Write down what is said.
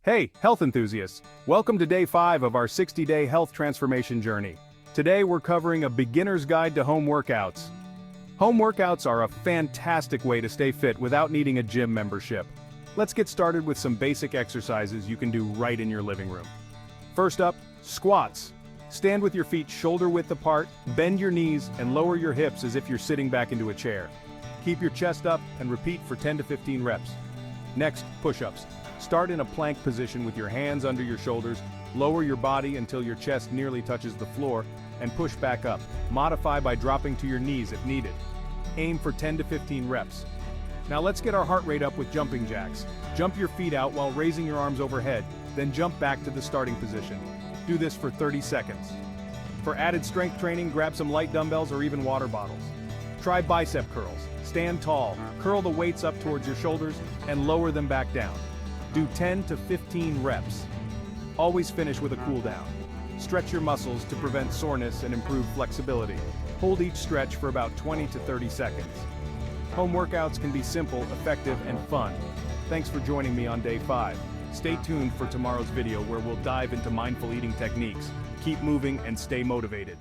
Hey, health enthusiasts! Welcome to day 5 of our 60-day health transformation journey. Today we're covering a beginner's guide to home workouts. Home workouts are a fantastic way to stay fit without needing a gym membership. Let's get started with some basic exercises you can do right in your living room. First up, squats. Stand with your feet shoulder width apart, bend your knees, and lower your hips as if you're sitting back into a chair. Keep your chest up and repeat for 10 to 15 reps. Next, push-ups. Start in a plank position with your hands under your shoulders, lower your body until your chest nearly touches the floor, and push back up. Modify by dropping to your knees if needed. Aim for 10 to 15 reps. Now let's get our heart rate up with jumping jacks. Jump your feet out while raising your arms overhead, then jump back to the starting position. Do this for 30 seconds. For added strength training, grab some light dumbbells or even water bottles. Try bicep curls. Stand tall, curl the weights up towards your shoulders, and lower them back down. Do 10 to 15 reps. Always finish with a cool down. Stretch your muscles to prevent soreness and improve flexibility. Hold each stretch for about 20 to 30 seconds. Home workouts can be simple, effective, and fun. Thanks for joining me on day 5. Stay tuned for tomorrow's video where we'll dive into mindful eating techniques. Keep moving and stay motivated.